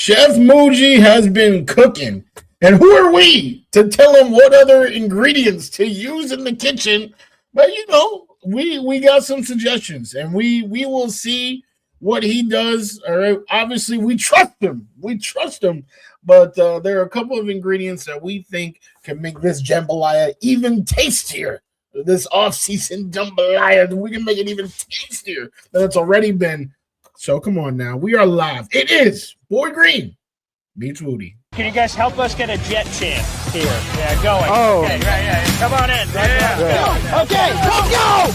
Chef Muji has been cooking. And who are we to tell him what other ingredients to use in the kitchen? But, we got some suggestions, and we will see what he does. All right. Obviously, we trust him. But there are a couple of ingredients that we think can make this jambalaya even tastier. This off-season jambalaya, we can make it even tastier than it's already been. So come on now. We are live. It is Boy Green meets Wudi. Can you guys help us get a jet chant here? Yeah, going. Oh. Okay, right. Come on in. Yeah. Okay, let's go!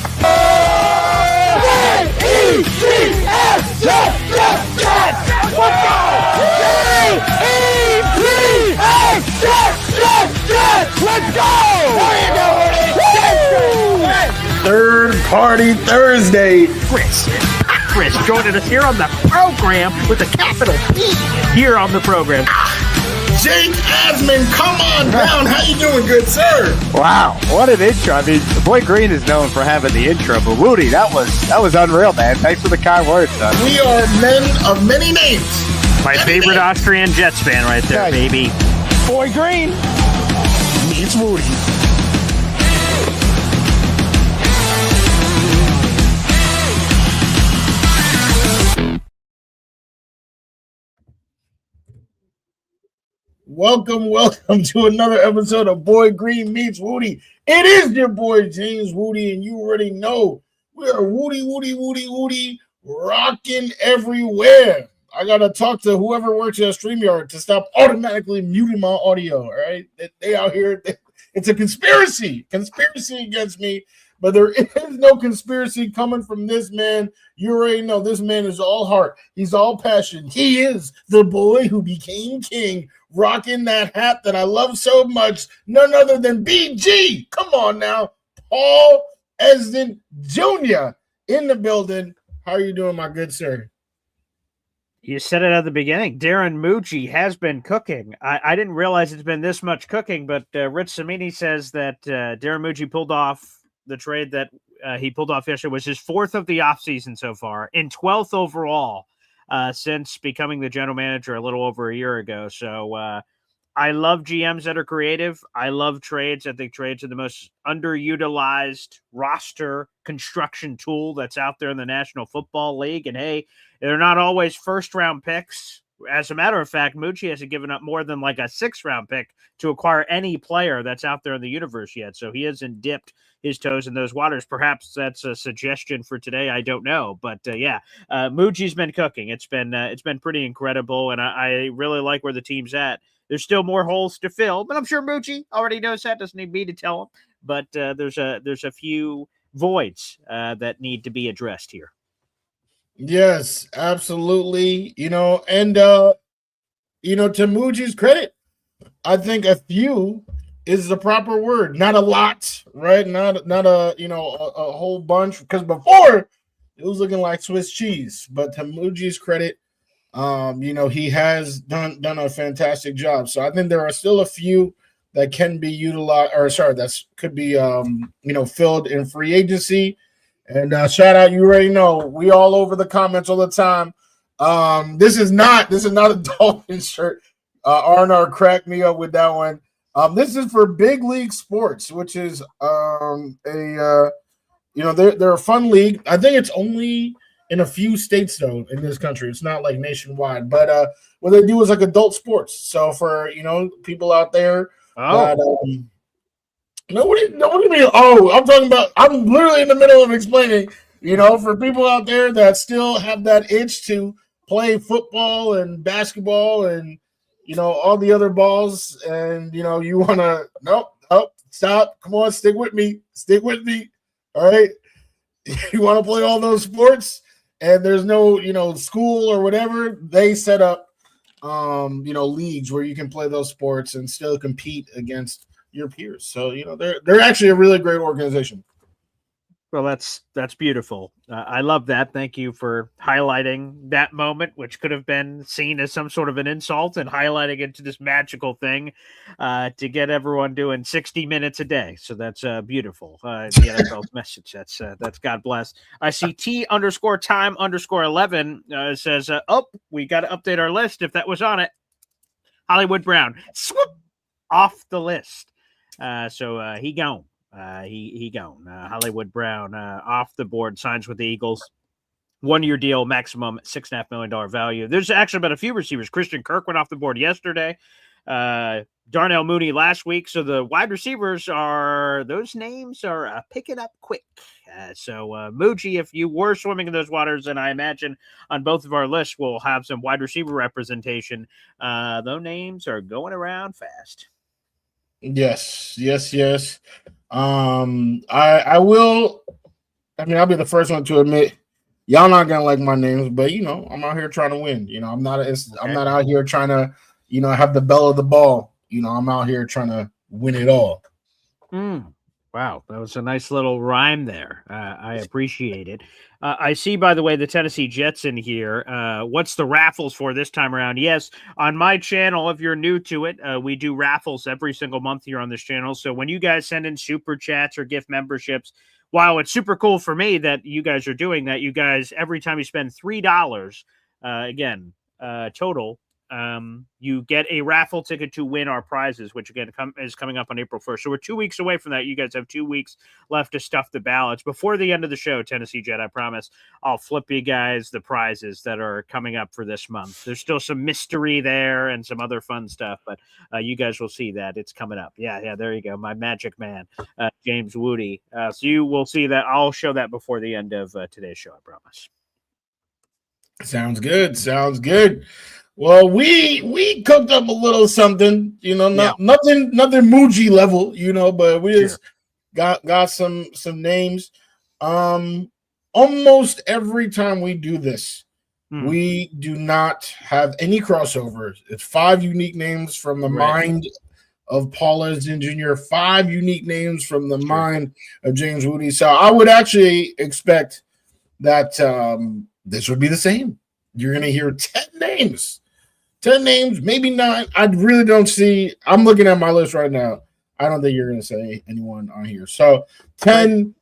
J-E-T-S, jet! Let's go! J-E-T-S, jet! Let's go! There you go, Wudi! Third Party Thursday. Chris joining us here on the program with a capital P here on the program. Jake Asman, come on down. How you doing, good sir? Wow, what an intro. I mean, Boy Green is known for having the intro, but Wudi, that was unreal, man. Thanks for the kind words, son. We are men of many names. My favorite Austrian Jets fan right there, baby. Boy Green meets Wudi. Welcome to another episode of Boy Green Meets Wudi. It is your boy James Wudi, and you already know we are Wudi, rocking everywhere. I gotta talk to whoever works at StreamYard to stop automatically muting my audio. All right, they out here. It's a conspiracy against me. But there is no conspiracy coming from this man. You already know this man is all heart. He's all passion. He is the boy who became king, rocking that hat that I love so much. None other than BG. Come on now. Paul Esden Jr. in the building. How are you doing, my good sir? You said it at the beginning. Darren Muji has been cooking. I didn't realize it's been this much cooking, but Rich Samini says that Darren Muji pulled off the trade that he pulled off yesterday was his fourth of the offseason so far and 12th overall since becoming the general manager a little over a year ago. So I love GMs that are creative. I love trades. I think trades are the most underutilized roster construction tool that's out there in the National Football League. And hey, they're not always first-round picks. As a matter of fact, Mucci hasn't given up more than like a 6th-round pick to acquire any player that's out there in the universe yet. So he hasn't dipped his toes in those waters. Perhaps that's a suggestion for today. I don't know. But Mucci's been cooking. It's been pretty incredible, and I really like where the team's at. There's still more holes to fill, but I'm sure Mucci already knows that. Doesn't need me to tell him. But there's a few voids that need to be addressed here. Yes, absolutely. And to Muji's credit, I think a few is the proper word, not a lot, right? Not a a whole bunch, because before it was looking like Swiss cheese. But to Muji's credit, he has done a fantastic job. So I think there are still a few that can be utilized, that could be filled in free agency. And shout out, you already know, we all over the comments all the time. This is not a Dolphins shirt. R&R cracked me up with that one. This is for Big League Sports, which is they're a fun league. I think it's only in a few states though in this country. It's not like nationwide. But what they do is like adult sports. So for people out there that No, what do you mean? Oh, I'm literally in the middle of explaining, for people out there that still have that itch to play football and basketball and, all the other balls. And, you want to, nope, stop. Come on, stick with me. All right. You want to play all those sports and there's no, school or whatever. They set up, leagues where you can play those sports and still compete against your peers. So, they're actually a really great organization. Well, that's beautiful. I love that. Thank you for highlighting that moment, which could have been seen as some sort of an insult, and highlighting it to this magical thing to get everyone doing 60 minutes a day. So that's beautiful. The NFL's message. That's God bless. I see T_time_11 says, "Oh, we got to update our list. If that was on it, Hollywood Brown, swoop off the list. So he gone." He gone. Hollywood Brown off the board, signs with the Eagles. 1-year deal, maximum $6.5 million value. There's actually been a few receivers. Christian Kirk went off the board yesterday. Darnell Mooney last week. So the wide receivers those names are picking up quick. So Muji, if you were swimming in those waters, and I imagine on both of our lists we'll have some wide receiver representation, those names are going around fast. Yes. I will. I mean, I'll be the first one to admit y'all not gonna like my names, but I'm out here trying to win. I'm not out here trying to, have the bell of the ball. I'm out here trying to win it all. Wow, that was a nice little rhyme there. I appreciate it. I see, by the way, the Tennessee Jets in here. What's the raffles for this time around? Yes, on my channel, if you're new to it, we do raffles every single month here on this channel. So when you guys send in super chats or gift memberships, while it's super cool for me that you guys are doing that, you guys, every time you spend $3, total, you get a raffle ticket to win our prizes, which again is coming up on April 1st. So we're 2 weeks away from that. You guys have 2 weeks left to stuff the ballots. Before the end of the show, Tennessee Jet, I promise I'll flip you guys the prizes that are coming up for this month. There's still some mystery there and some other fun stuff, but you guys will see that it's coming up. Yeah, there you go. My magic man, James Wudi. So you will see that. I'll show that before the end of today's show, I promise. Sounds good. Well, we cooked up a little something, nothing Muji level, but we just got some names. Almost every time we do this, we do not have any crossovers. It's 5 unique names from the mind of Paula Jr., 5 unique names from the mind of James Wudi. So I would actually expect that this would be the same. You're going to hear 10 names. 10 names, maybe 9. I really don't see. I'm looking at my list right now. I don't think you're going to say anyone on here. So 10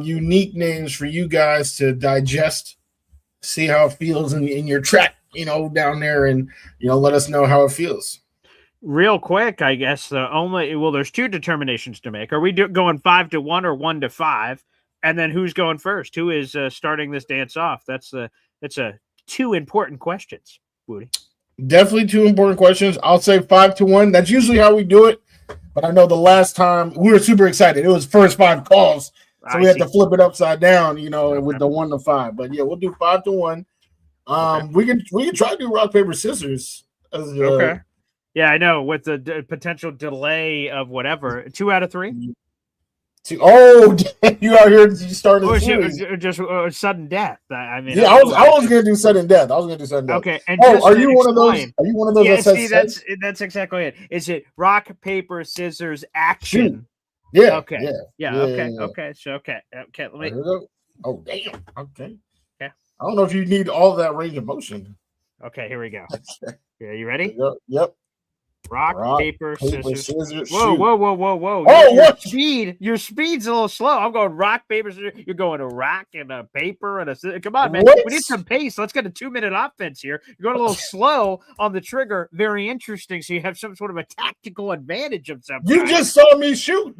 unique names for you guys to digest, see how it feels in your track, down there, and, let us know how it feels. Real quick, I guess there's 2 determinations to make. Are we going 5-1 or 1-5? And then who's going first? Who is starting this dance off? That's 2 important questions, Woody. Definitely 2 important questions. I'll say 5-1. That's usually how we do it. But I know the last time we were super excited. It was first 5 calls. So we had to flip it upside down, with the 1-5. But yeah, we'll do 5-1. We can try to do rock, paper, scissors. Okay. Yeah, I know. With the potential delay of whatever. 2 out of 3? Oh, you out here starting just sudden death. I mean, I was gonna do sudden death. Okay, and are you one of those? Are you one of those? Yeah, see, that's exactly it. Is it rock, paper, scissors, action? Yeah. Okay. Yeah. Okay. So okay. Let me. Oh damn. Okay. I don't know if you need all that range of motion. Okay. Here we go. Yeah. You ready? Yep. Rock, paper, scissors. Whoa. Oh, your speed's a little slow. I'm going rock, paper, scissors. You're going a rock and a paper and a scissors. Come on, man. What? We need some pace. Let's get a 2-minute offense here. You're going a little slow on the trigger. Very interesting. So you have some sort of a tactical advantage of some You kind. Just saw me shoot.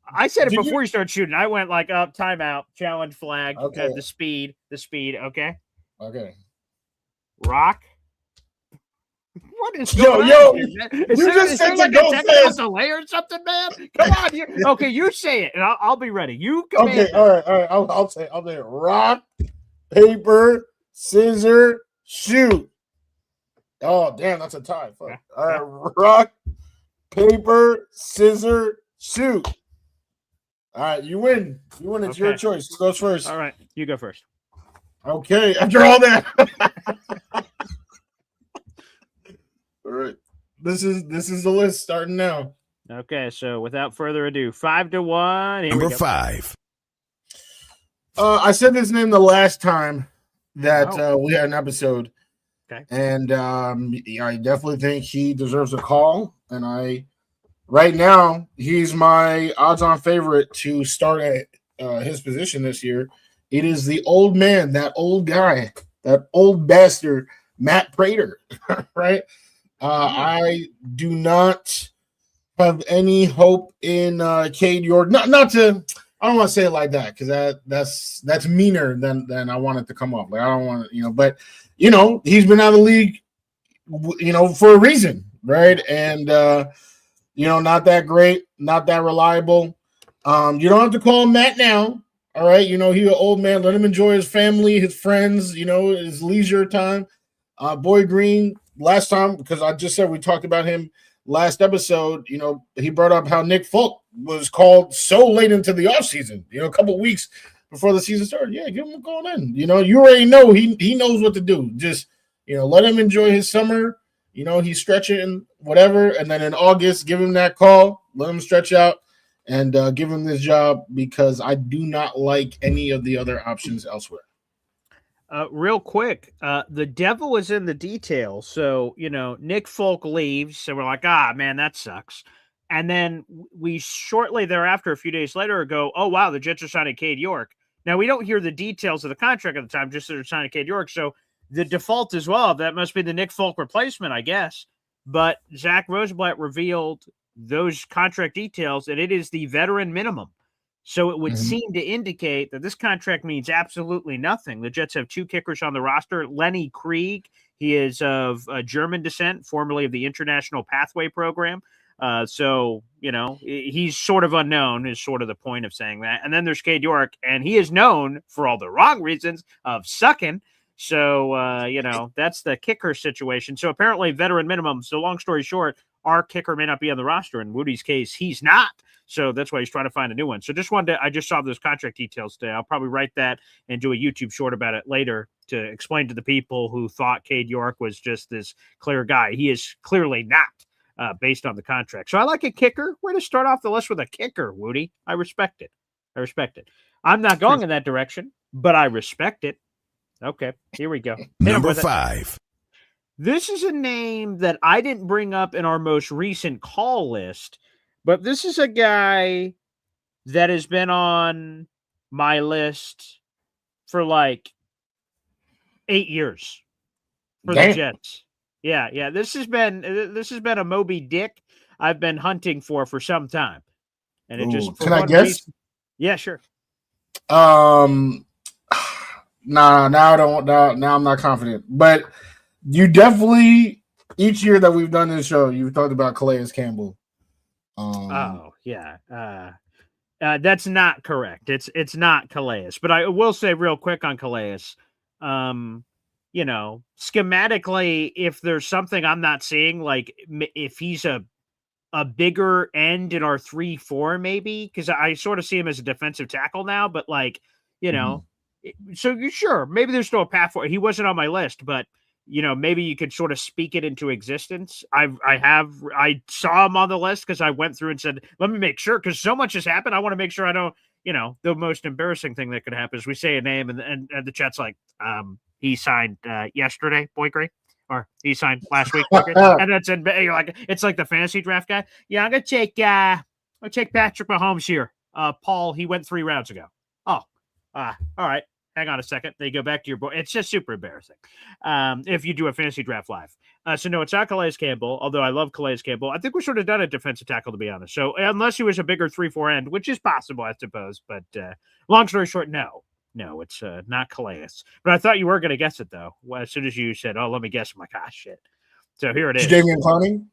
I said it before you started shooting. I went like up, timeout, challenge flag, the speed. Okay. Okay. Rock. What is going on here, man? You just said like a technical delay or something, man. Come on, okay, you say it, and I'll be ready. You command. Okay, all right. I'll say rock, paper, scissors, shoot. Oh, damn, that's a tie. Fuck. Yeah. All right, rock, paper, scissors, shoot. All right, you win. It's your choice. Who goes first? All right, you go first. Okay, after all that. All right. This is the list starting now. Okay, so without further ado, 5-1. Number 5. I said his name the last time that Oh. we had an episode. Okay. And yeah, I definitely think he deserves a call. And right now, he's my odds-on favorite to start at his position this year. It is the old man, that old guy, that old bastard, Matt Prater, right? I do not have any hope in Cade York. Not to. I don't want to say it like that because that's meaner than I want it to come off. Like I don't want to, but he's been out of the league, for a reason, right? And not that great, not that reliable. You don't have to call him Matt now. All right, he's an old man. Let him enjoy his family, his friends, his leisure time. Boy Green, last time, because I just said we talked about him last episode, he brought up how Nick Folk was called so late into the offseason, a couple weeks before the season started. Yeah, give him a call in. You already know he knows what to do. Just, let him enjoy his summer. He's stretching, whatever. And then in August, give him that call, let him stretch out, and give him this job because I do not like any of the other options elsewhere. Real quick, the devil is in the details. So, Nick Folk leaves, so we're like, man, that sucks. And then we shortly thereafter, a few days later, go, oh, wow, the Jets are signing Cade York. Now, we don't hear the details of the contract at the time, just that they're signing Cade York. So the default as well, that must be the Nick Folk replacement, I guess. But Zach Rosenblatt revealed those contract details, and it is the veteran minimum. So it would seem to indicate that this contract means absolutely nothing. The Jets have two kickers on the roster. Lenny Krieg, he is of German descent, formerly of the International Pathway Program. So, he's sort of unknown is sort of the point of saying that. And then there's Cade York, and he is known for all the wrong reasons of sucking. So, that's the kicker situation. So apparently veteran minimum. So long story short, our kicker may not be on the roster. In Wudi's case, he's not. So that's why he's trying to find a new one. So I just saw those contract details today. I'll probably write that and do a YouTube short about it later to explain to the people who thought Cade York was just this clear guy. He is clearly not based on the contract. So I like a kicker. Way to start off the list with a kicker, Wudi. I respect it. I'm not going in that direction, but I respect it. Okay, here we go. Number 5. This is a name that I didn't bring up in our most recent call list, but this is a guy that has been on my list for like 8 years for the Jets. Yeah. This has been a Moby Dick I've been hunting for some time, and it just can I guess? Reason, yeah, sure. Nah, now I don't. Now I'm not confident, but you definitely each year that we've done this show, you've talked about Calais Campbell. Oh yeah, that's not correct. It's not Calais, but I will say real quick on Calais. Schematically, if there's something I'm not seeing, like if he's a bigger end in our 3-4, maybe because I sort of see him as a defensive tackle now, but like so you sure maybe there's still a path for it. He wasn't on my list, but maybe you could sort of speak it into existence. I saw him on the list because I went through and said, let me make sure, because so much has happened. I want to make sure I don't, the most embarrassing thing that could happen is we say a name and the chat's like, he signed yesterday, Boy Gray, or he signed last week, Boy Gray. And that's you're like, it's like the fantasy draft guy. Yeah, I'm gonna take Patrick Mahomes here. Paul, he went 3 rounds ago. Oh, all right. Hang on a second. They go back to your boy. It's just super embarrassing if you do a fantasy draft live. So no, it's not Calais Campbell, although I love Calais Campbell. I think we should have done a defensive tackle, to be honest. So unless he was a bigger 3-4 end, which is possible, I suppose. But long story short, no, it's not Calais. But I thought you were going to guess it, though. Well, as soon as you said, oh, let me guess, I'm like, shit. So here it is. Jadeveon Clowney?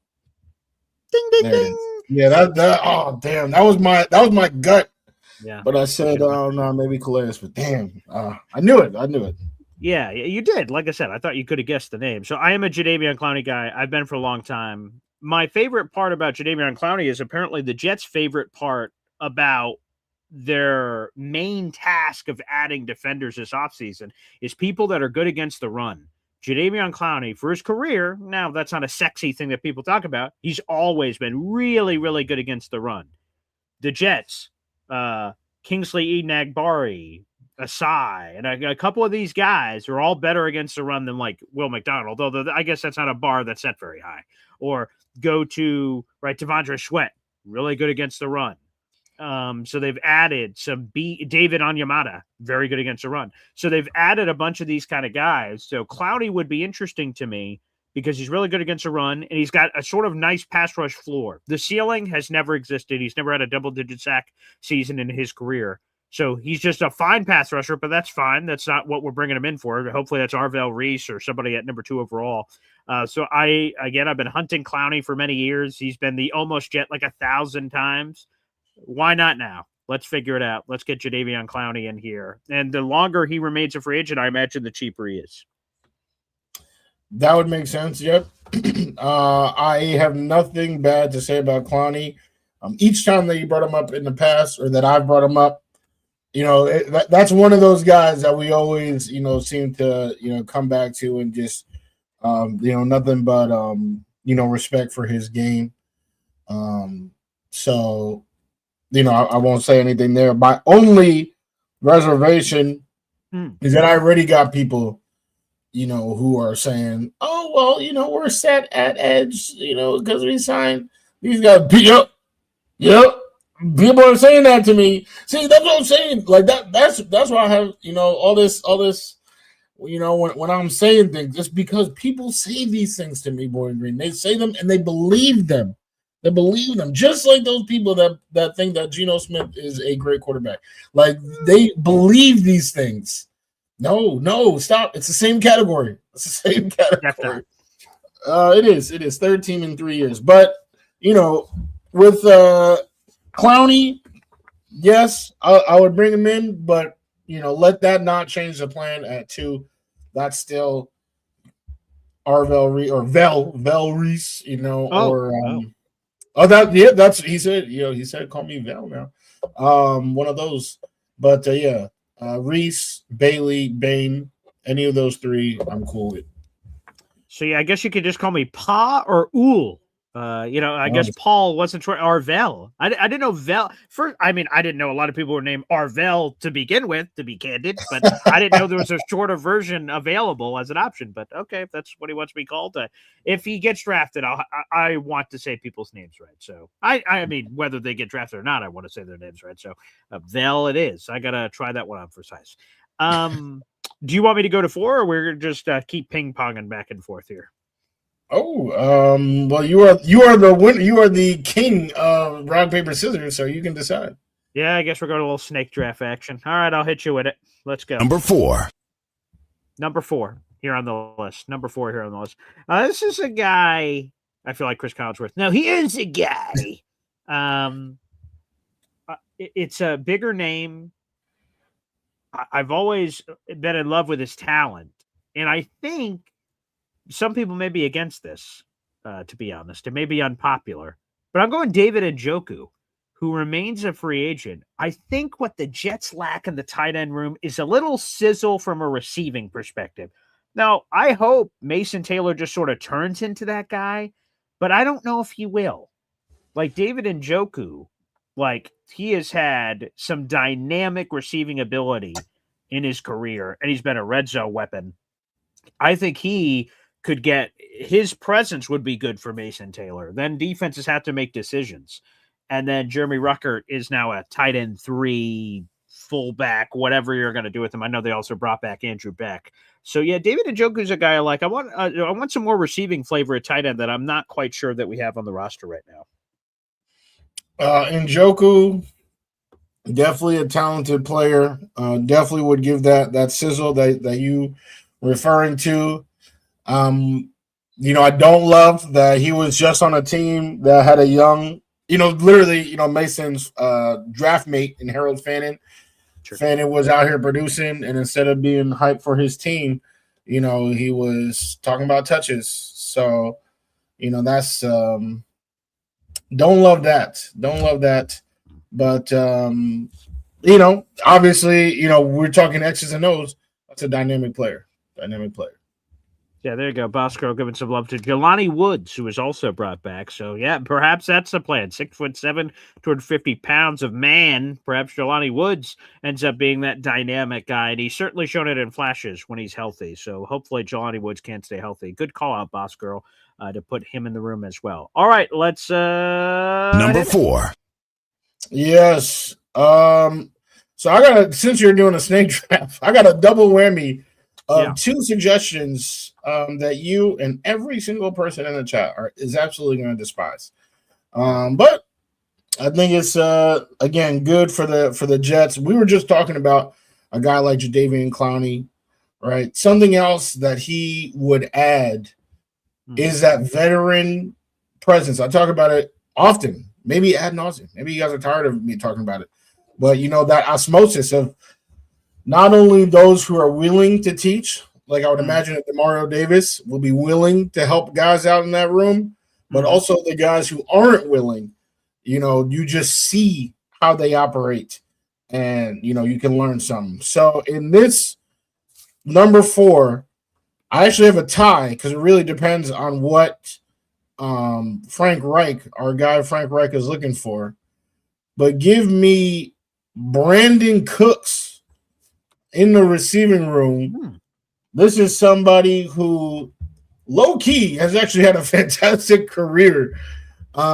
Ding, ding, ding. Yeah, that oh, damn. That was my gut. Yeah, but I said, oh no, maybe Calais. But damn, I knew it. Yeah, you did. Like I said, I thought you could have guessed the name. So I am a Jadeveon Clowney guy. I've been for a long time. My favorite part about Jadeveon Clowney is apparently the Jets' favorite part about their main task of adding defenders this offseason is people that are good against the run. Jadeveon Clowney, for his career, now that's not a sexy thing that people talk about. He's always been really, really good against the run. The Jets, Kingsley Enagbari, Asai, and a couple of these guys are all better against the run than like Will McDonald, although I guess that's not a bar that's set very high. Or go to Devondre Sweat, really good against the run. So they've added some David Onyemata, very good against the run. So they've added a bunch of these kind of guys. So Clowney would be interesting to me because he's really good against the run and he's got a sort of nice pass rush floor. The ceiling has never existed. He's never had a double-digit sack season in his career. So he's just a fine pass rusher, but that's fine. That's not what we're bringing him in for. Hopefully that's Arvell Reese or somebody at number 2 overall. So I've been hunting Clowney for many years. He's been the almost jet like 1,000 times. Why not now? Let's figure it out. Let's get Jadeveon Clowney in here. And the longer he remains a free agent, I imagine the cheaper he is. That would make sense. Yep. I have nothing bad to say about Clowney. Each time that you brought him up in the past, or that I've brought him up, that's one of those guys that we always, seem to, come back to and just, nothing but, respect for his game. So, I won't say anything there. My only reservation is that I already got people, who are saying, oh, well, we're set at edge, because we signed these guys. Yep. People are saying that to me. See, that's what I'm saying. Like that's why I have, all this, when I'm saying things, just because people say these things to me, Boy Green. They say them and they believe them. They believe them. Just like those people that think that Geno Smith is a great quarterback. Like they believe these things. No, stop. It's the same category. It's the same category. It is. Third team in 3 years. But, with Clowney, yes, I would bring him in, but, let that not change the plan at 2. That's still Arvell Reese or Vel Reese, that's he said, he said call me Vel now. One of those. But Reese, Bailey, Bain, any of those 3, I'm cool with. So I guess you could just call me Pa or Ool. I guess Paul wasn't Arvell. I didn't know Vel. I didn't know a lot of people were named Arvell to begin with, to be candid, but I didn't know there was a shorter version available as an option. But okay, if that's what he wants to be called, if he gets drafted, I want to say people's names right. So I mean, whether they get drafted or not, I want to say their names right. So Vel it is. I gotta try that one on for size. Do you want me to go to 4, or we're just keep ping ponging back and forth here? Oh, well, you are the winner. You are the king of rock, paper, scissors, so you can decide. Yeah, I guess we're going to a little snake draft action. All right, I'll hit you with it. Let's go. Number 4 here on the list. Number 4 here on the list. This is a guy. I feel like Chris Collinsworth. No, he is a guy. It's a bigger name. I've always been in love with his talent, and I think some people may be against this, to be honest. It may be unpopular. But I'm going David Njoku, who remains a free agent. I think what the Jets lack in the tight end room is a little sizzle from a receiving perspective. Now, I hope Mason Taylor just sort of turns into that guy, but I don't know if he will. Like David Njoku, he has had some dynamic receiving ability in his career, and he's been a red zone weapon. I think he could his presence would be good for Mason Taylor. Then defenses have to make decisions. And then Jeremy Ruckert is now a tight end 3, fullback, whatever you're going to do with him. I know they also brought back Andrew Beck. So yeah, David Njoku is a guy I like. I want some more receiving flavor at tight end that I'm not quite sure that we have on the roster right now. Njoku, definitely a talented player. Definitely would give that sizzle that you referring to. I don't love that he was just on a team that had a young, literally, Mason's draft mate in Harold Fannin. Sure. Fannin was out here producing, and instead of being hyped for his team, he was talking about touches. So, that's don't love that. Don't love that. But obviously, we're talking X's and O's. That's a dynamic player. Yeah, there you go. Bosco giving some love to Jelani Woods, who was also brought back. So, yeah, perhaps that's the plan. 6'7", 250 pounds of man. Perhaps Jelani Woods ends up being that dynamic guy, and he's certainly shown it in flashes when he's healthy. So, hopefully, Jelani Woods can stay healthy. Good call out, Boss Girl, to put him in the room as well. All right, let's Number 4. Yes. So since you're doing a snake draft, I got a double whammy of 2 suggestions that you and every single person in the chat is absolutely going to despise. But I think it's again good for the Jets. We were just talking about a guy like Jadeveon Clowney, right? Something else that he would add is that veteran presence. I talk about it often, maybe ad nauseum. Maybe you guys are tired of me talking about it, but that osmosis of not only those who are willing to teach, like I would imagine that Demario Davis will be willing to help guys out in that room, but also the guys who aren't willing. You just see how they operate, and you can learn something. So in this number 4, I actually have a tie because it really depends on what Frank Reich, our guy Frank Reich, is looking for. But give me Brandon Cooks in the receiving room. This is somebody who low-key has actually had a fantastic career.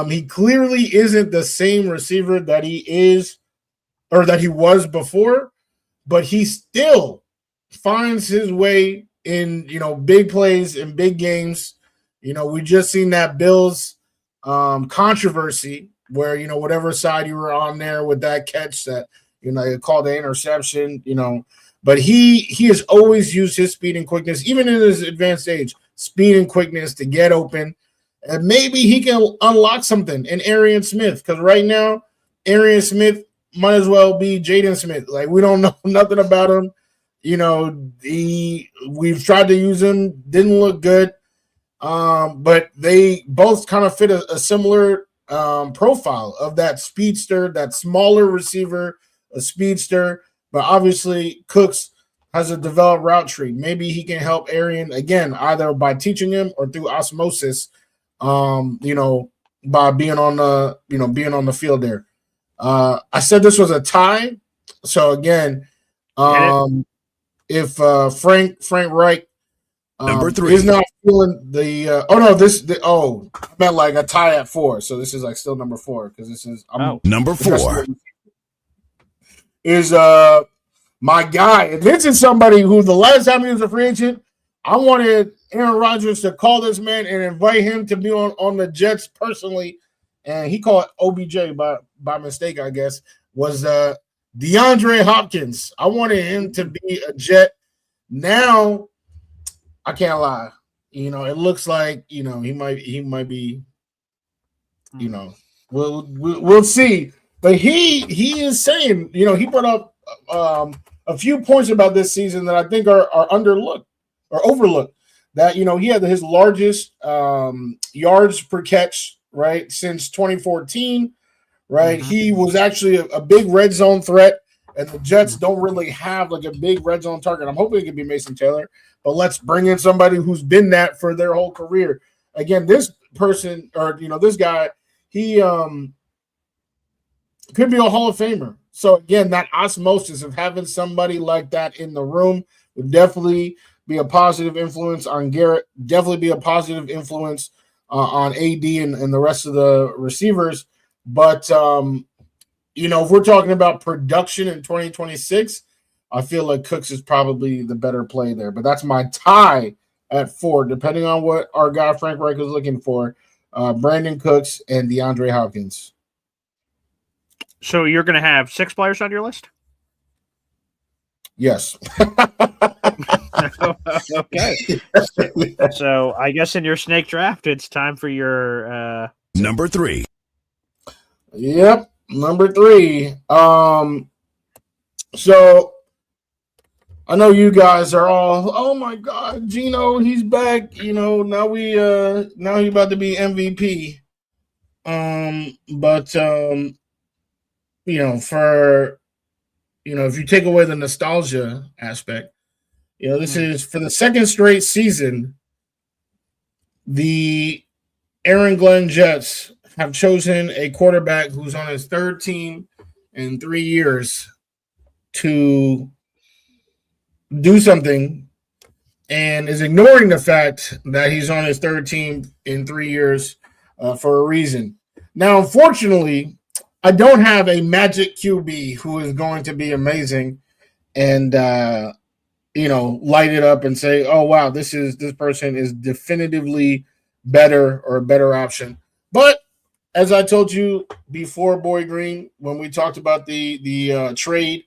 He clearly isn't the same receiver that he is or that he was before, but he still finds his way in, big plays in big games. We just seen that Bills controversy where, whatever side you were on there with that catch that, you called the interception, but he has always used his speed and quickness, even in his advanced age, speed and quickness to get open. And maybe he can unlock something in Arian Smith, because right now, Arian Smith might as well be Jaden Smith. Like, we don't know nothing about him. We've tried to use him, didn't look good. But they both kind of fit a similar profile of that speedster, that smaller receiver, a speedster. But obviously, Cooks has a developed route tree. Maybe he can help Arian again, either by teaching him or through osmosis. By being on the field there. I said this was a tie. So again, if Frank Reich Number 3 is not feeling the I meant like a tie at 4. So this is like still number 4 because this is Number 4 is my guy. And this is somebody who the last time he was a free agent, I wanted Aaron Rodgers to call this man and invite him to be on the Jets personally, and he called OBJ by mistake, I guess, was DeAndre Hopkins. I wanted him to be a Jet. Now, I can't lie. It looks like, he might be, we'll see. But he is saying, he brought up a few points about this season that I think are underlooked or overlooked. That, he had his largest yards per catch, right, since 2014, right? He was actually a big red zone threat, and the Jets don't really have like a big red zone target. I'm hoping it could be Mason Taylor, but let's bring in somebody who's been that for their whole career. Again, this person, or this guy, he could be a Hall of Famer. So again, that osmosis of having somebody like that in the room would definitely be a positive influence on Garrett, definitely be a positive influence on AD and the rest of the receivers. But, if we're talking about production in 2026, I feel like Cooks is probably the better play there. But that's my tie at 4, depending on what our guy Frank Reich is looking for. Brandon Cooks and DeAndre Hopkins. So you're going to have 6 players on your list? Yes. Okay. So I guess in your snake draft, it's time for your Number 3. Yep, number 3. So I know you guys are all, oh my God, Gino, he's back. Now he's about to be MVP. If you take away the nostalgia aspect, this is for the second straight season. the Aaron Glenn Jets have chosen a quarterback who's on his third team in 3 years to do something and is ignoring the fact that he's on his third team in 3 years for a reason. Now, unfortunately, I don't have a magic QB who is going to be amazing and light it up and say, "Oh wow, this person is definitively better or a better option." But as I told you before, Boy Green, when we talked about the trade,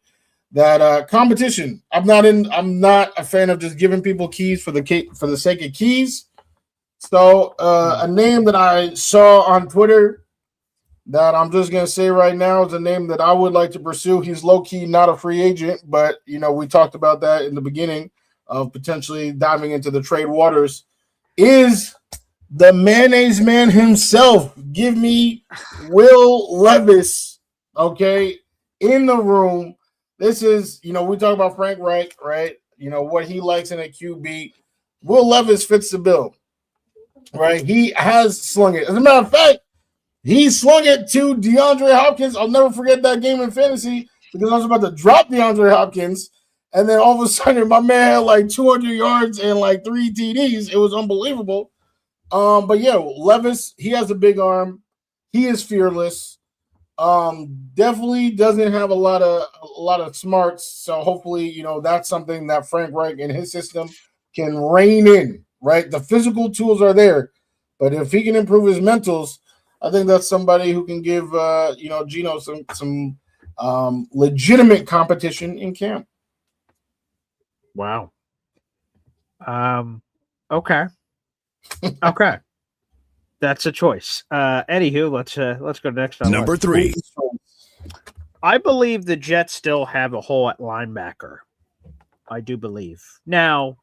that competition. I'm not a fan of just giving people keys for the sake of keys. So a name that I saw on Twitter that I'm just going to say right now is a name that I would like to pursue. He's low-key not a free agent, but, we talked about that in the beginning of potentially diving into the trade waters, is the mayonnaise man himself. Give me Will Levis, okay, in the room. This is, we talk about Frank Reich, right? What he likes in a QB. Will Levis fits the bill, right? He has slung it. As a matter of fact, he slung it to DeAndre Hopkins. I'll never forget that game in fantasy because I was about to drop DeAndre Hopkins. And then all of a sudden, my man had like 200 yards and like 3 TDs. It was unbelievable. But yeah, Levis, he has a big arm. He is fearless. Definitely doesn't have a lot of smarts. So hopefully, that's something that Frank Reich and his system can rein in, right? The physical tools are there. But if he can improve his mentals, I think that's somebody who can give Geno some legitimate competition in camp. Wow. Okay. Okay. That's a choice. Anywho, let's go next on Number 3. I believe the Jets still have a hole at linebacker. I do believe. Now,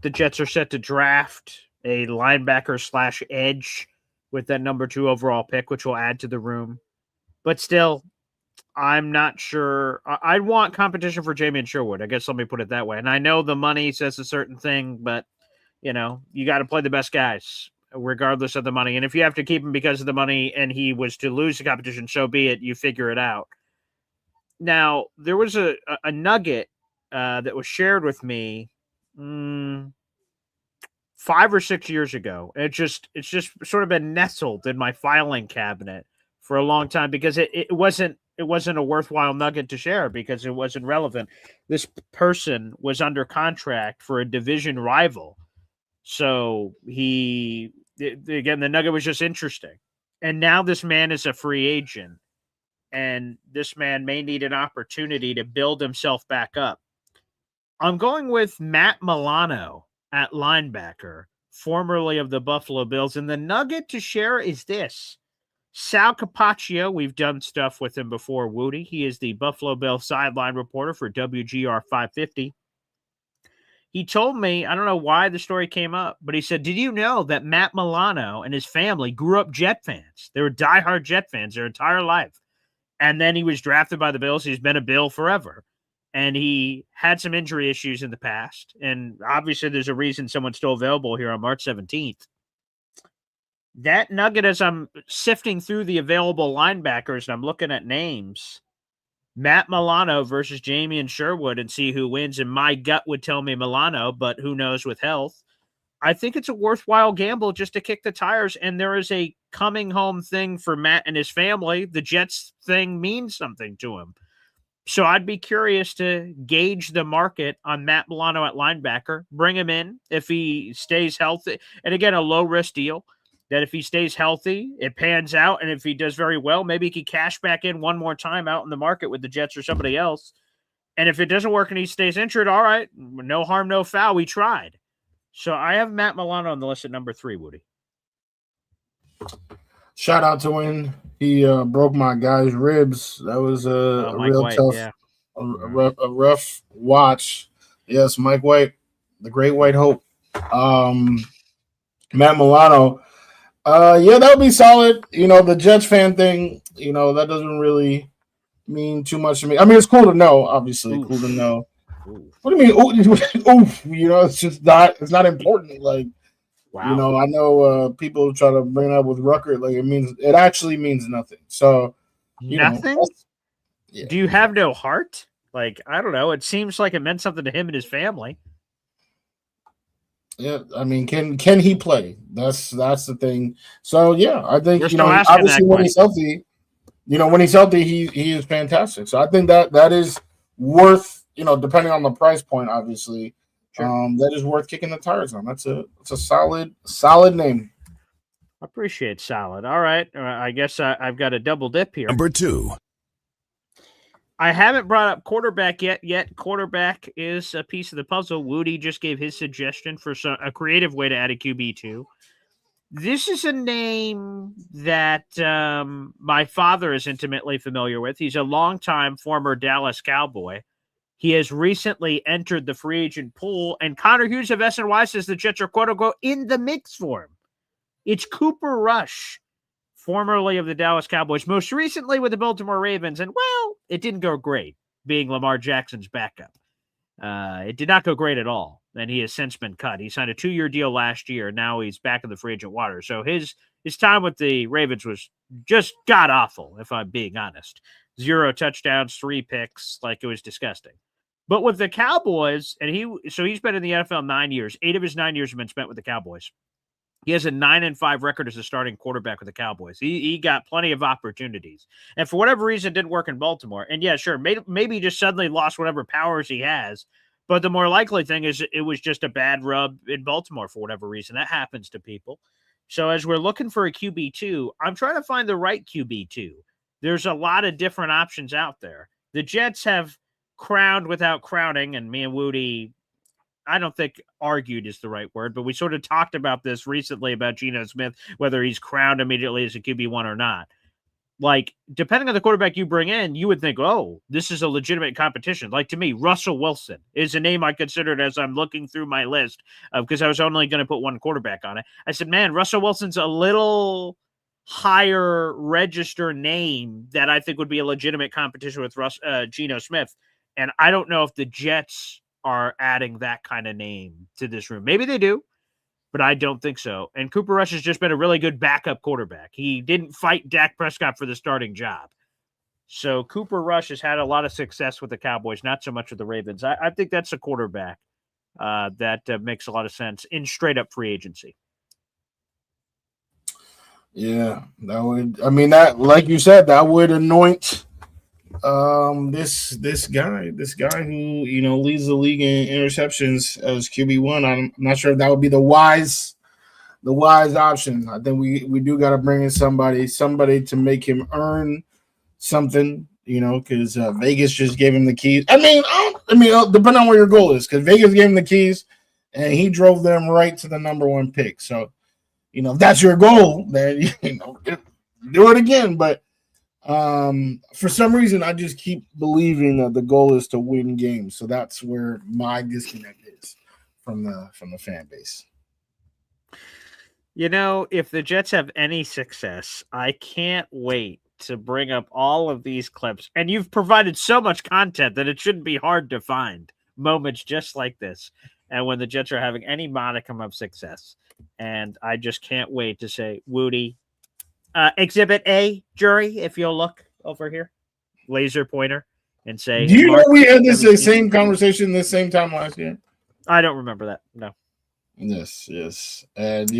the Jets are set to draft a linebacker / edge with that number 2 overall pick, which will add to the room. But still, I'm not sure. I want competition for Jamie and Sherwood. I guess let me put it that way. And I know the money says a certain thing, but, you got to play the best guys regardless of the money. And if you have to keep him because of the money and he was to lose the competition, so be it. You figure it out. Now, there was a nugget that was shared with me 5 or 6 years ago. It's just sort of been nestled in my filing cabinet for a long time because it wasn't a worthwhile nugget to share because it wasn't relevant. This person was under contract for a division rival. So the nugget was just interesting. And now this man is a free agent and this man may need an opportunity to build himself back up. I'm going with Matt Milano at linebacker, formerly of the Buffalo Bills. And the nugget to share is this. Sal Capaccio, we've done stuff with him before, Wudi. He is the Buffalo Bills sideline reporter for WGR 550. He told me, I don't know why the story came up, but he said, did you know that Matt Milano and his family grew up Jet fans? They were diehard Jet fans their entire life. And then he was drafted by the Bills. He's been a Bill forever. And he had some injury issues in the past. And obviously there's a reason someone's still available here on March 17th. That nugget, as I'm sifting through the available linebackers and I'm looking at names, Matt Milano versus Jamie and Sherwood and see who wins. And my gut would tell me Milano, but who knows with health. I think it's a worthwhile gamble just to kick the tires. And there is a coming home thing for Matt and his family. The Jets thing means something to him. So I'd be curious to gauge the market on Matt Milano at linebacker, bring him in if he stays healthy. And again, a low risk deal that if he stays healthy, it pans out. And if he does very well, maybe he could cash back in one more time out in the market with the Jets or somebody else. And if it doesn't work and he stays injured, all right, no harm, no foul. We tried. So I have Matt Milano on the list at number 3, Wudi. Shout out to when he broke my guy's ribs. That was a real White, tough, yeah. a rough watch. Yes, Mike White, the great white hope. Matt Milano. Yeah, that would be solid. The Jets fan thing, that doesn't really mean too much to me. I mean, it's cool to know, obviously. Oof. Cool to know. Oof. What do you mean? Oof, it's just not important. Like, Wow. I know people try to bring it up with Rucker, like it actually means nothing. So, Nothing? Yeah. Do you have no heart? Like, I don't know. It seems like it meant something to him and his family. Yeah, I mean, can he play? That's the thing. So yeah, I think We're still asking obviously that when he's healthy, when he's healthy, he is fantastic. So I think that is worth, depending on the price point, obviously, Sure. that is worth kicking the tires on. That's a solid name. Appreciate solid. All right, I guess I've got a double dip here. Number 2. I haven't brought up quarterback yet. Quarterback is a piece of the puzzle. Wudi just gave his suggestion for a creative way to add a QB2. This is a name that my father is intimately familiar with. He's a longtime former Dallas Cowboy. He has recently entered the free agent pool, and Connor Hughes of SNY says the Jets are quote-unquote in the mix for him. It's Cooper Rush, formerly of the Dallas Cowboys, most recently with the Baltimore Ravens, and, well, it didn't go great, being Lamar Jackson's backup. It did not go great at all, and he has since been cut. He signed a 2-year deal last year, and now he's back in the free agent water. So his time with the Ravens was just god-awful, if I'm being honest. 0 touchdowns, 3 picks, like it was disgusting. But with the Cowboys, and he's been in the NFL 9 years. 8 of his 9 years have been spent with the Cowboys. He has a 9-5 record as a starting quarterback with the Cowboys. He got plenty of opportunities. And for whatever reason, it didn't work in Baltimore. And yeah, sure, maybe he just suddenly lost whatever powers he has. But the more likely thing is it was just a bad rub in Baltimore for whatever reason. That happens to people. So as we're looking for a QB2, I'm trying to find the right QB2. There's a lot of different options out there. The Jets have crowned without crowning, and me and Wudi, I don't think argued is the right word, but we sort of talked about this recently about Geno Smith, whether he's crowned immediately as a QB1 or not. Like, depending on the quarterback you bring in, you would think, oh, this is a legitimate competition. Like, to me, Russell Wilson is a name I considered as I'm looking through my list because I was only going to put one quarterback on it. I said, man, Russell Wilson's a little higher register name that I think would be a legitimate competition with Geno Smith. And I don't know if the Jets are adding that kind of name to this room. Maybe they do, but I don't think so. And Cooper Rush has just been a really good backup quarterback. He didn't fight Dak Prescott for the starting job. So Cooper Rush has had a lot of success with the Cowboys, not so much with the Ravens. I think that's a quarterback that makes a lot of sense in straight up free agency. Yeah, that would, that, like you said, that would anoint this guy who leads the league in interceptions as QB1. I'm not sure if that would be the wise option. I think we do got to bring in somebody to make him earn something, because Vegas just gave him the keys. Depending on what your goal is, because Vegas gave him the keys and he drove them right to the number 1 pick. So if that's your goal, then do it again. But for some reason, I just keep believing that the goal is to win games. So that's where my disconnect is from the fan base. If the Jets have any success, I can't wait to bring up all of these clips. And you've provided so much content that it shouldn't be hard to find moments just like this. And when the Jets are having any modicum of success. And I just can't wait to say, Wudi, Exhibit A, jury, if you'll look over here, laser pointer, and say, do you know we had this same conversation the same time last year? I don't remember that. No. Yes. And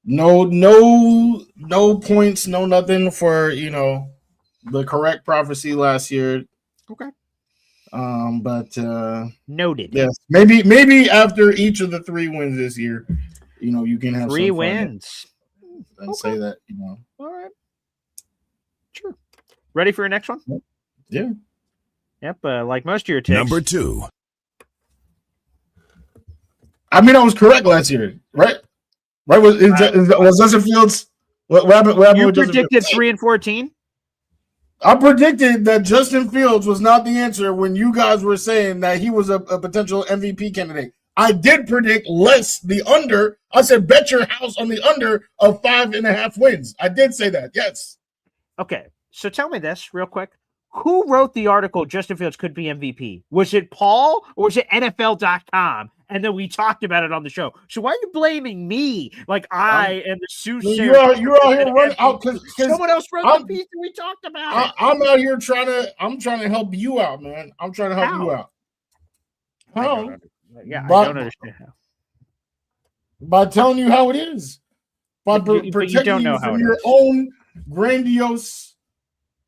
no points, no nothing for the correct prophecy last year. Okay. But noted. Yes, maybe after each of the 3 wins this year, you can have 3 wins. And say that, All right. Sure. Ready for your next one? Yeah. Yep. Like most of your takes. Number 2. I was correct last year, right? Right? Was Justin Fields? What happened? You with predicted 3-14. I predicted that Justin Fields was not the answer when you guys were saying that he was a potential MVP candidate. I did predict less the under. I said bet your house on the under of 5.5 wins. I did say that. Yes. Okay. So tell me this real quick. Who wrote the article Justin Fields could be MVP? Was it Paul or was it NFL.com? And then we talked about it on the show. So why are you blaming me? Like I am the soothsayer. You're out here running out because someone else wrote the piece and we talked about it. I'm out here trying to help you out, man. I'm trying to help you out. How? I don't understand how. By telling you how it is. By protecting you from your own grandiose,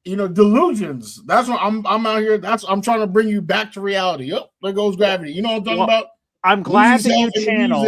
delusions. That's what I'm out here. I'm trying to bring you back to reality. Yep, there goes gravity. You know what I'm talking about? I'm glad that you channel.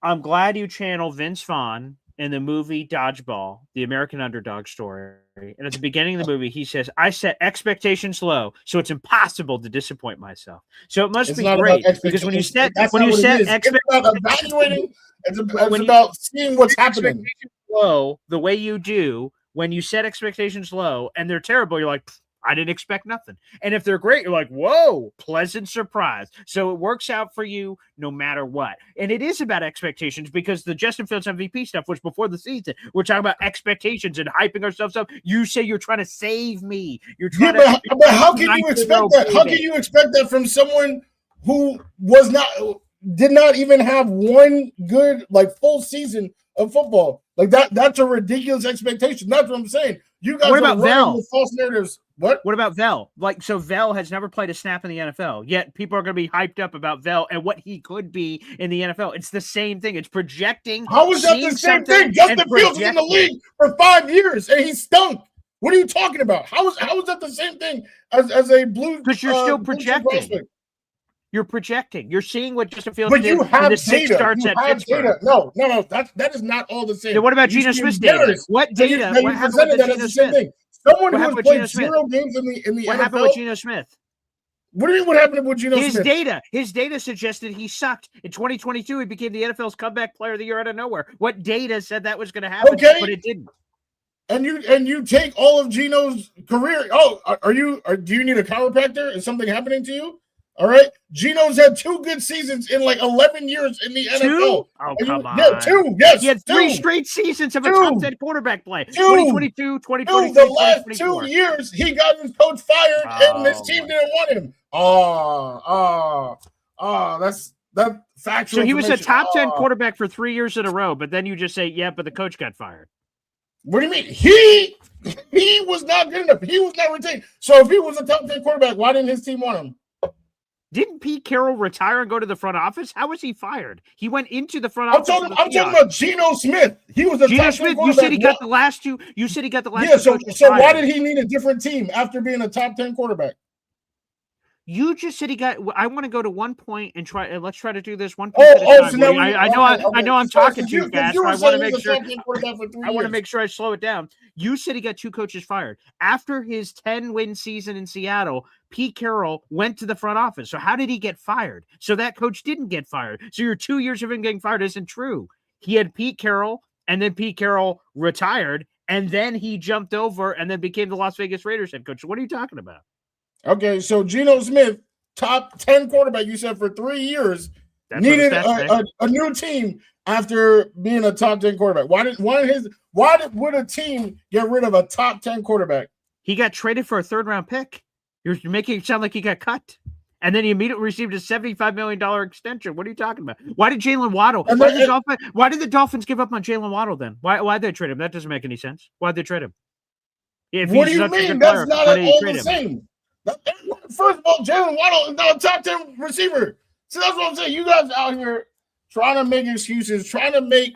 I'm glad you channel Vince Vaughn in the movie Dodgeball, the American underdog story. And at the beginning of the movie, he says, "I set expectations low, so it's impossible to disappoint myself." So it must be great because when you set expectations evaluating, it's about seeing what's happening. Low, the way you do when you set expectations low and they're terrible, you're like, I didn't expect nothing. And if they're great, you're like, whoa, pleasant surprise. So it works out for you no matter what. And it is about expectations because the Justin Fields MVP stuff was before the season. We're talking about expectations and hyping ourselves up. You say you're trying to save me. You're trying but how can you expect that? How can you expect that from someone who did not even have one good, full season of football? Like that's a ridiculous expectation. That's what I'm saying. You guys what about Vel? With false narratives. What about Vel? So Vel has never played a snap in the NFL, yet people are going to be hyped up about Vel and what he could be in the NFL. It's the same thing. It's projecting. How is that the same thing? Justin Fields was in the league for 5 years and he stunk. What are you talking about? How is that the same thing as a blue? Because you're still projecting. You're projecting. You're seeing what Justin Fields did. But you have data. Starts at Pittsburgh. No. That is not all the same. Then what about Geno Smith's data? What data? What happened with Geno Smith? Someone who has played 0 games in the NFL. What happened with Geno Smith? What do you mean? What happened with Geno Smith? His data suggested he sucked. In 2022, he became the NFL's comeback player of the year out of nowhere. What data said that was going to happen? Okay. But it didn't. And you take all of Geno's career. Oh, do you need a chiropractor? Is something happening to you? All right. Geno's had 2 good seasons in 11 years in the NFL. Oh, come on. Yeah, 2. Yes. He had 3 straight seasons of a top 10 quarterback play. 2. 2022, 2023, the last 2 years, he got his coach fired and his team didn't want him. That's factual. So he was a top 10 quarterback for 3 years in a row, but then you just say, yeah, but the coach got fired. What do you mean? He was not good enough. He was not retained. So if he was a top 10 quarterback, why didn't his team want him? Didn't Pete Carroll retire and go to the front office? How was he fired? He went into the front office. I'm talking about Geno Smith. He was a Geno Smith. You said he got the last 2. You said he got the last. Yeah. So why did he need a different team after being a top 10 quarterback? You just said he got. I want to go to one point and try. Let's try to do this one point at a time. So I know I'm talking too fast. I want to make sure. I want to make sure I slow it down. You said he got 2 coaches fired after his 10-win season in Seattle. Pete Carroll went to the front office. So how did he get fired? So that coach didn't get fired. So your 2 years of him getting fired isn't true. He had Pete Carroll, and then Pete Carroll retired, and then he jumped over and then became the Las Vegas Raiders head coach. So what are you talking about? Okay, so Geno Smith, top 10 quarterback, you said for 3 years, needed a new team after being a top 10 quarterback. Why would a team get rid of a top 10 quarterback? He got traded for a 3rd-round pick. You're making it sound like he got cut. And then he immediately received a $75 million extension. What are you talking about? Why did Jalen Waddle? Why did the Dolphins give up on Jalen Waddle then? Why did they trade him? That doesn't make any sense. Why did they trade him? What do you mean? That's not at all the same. First of all, Jalen Waddle is not a top 10 receiver. So that's what I'm saying. You guys out here trying to make excuses, trying to make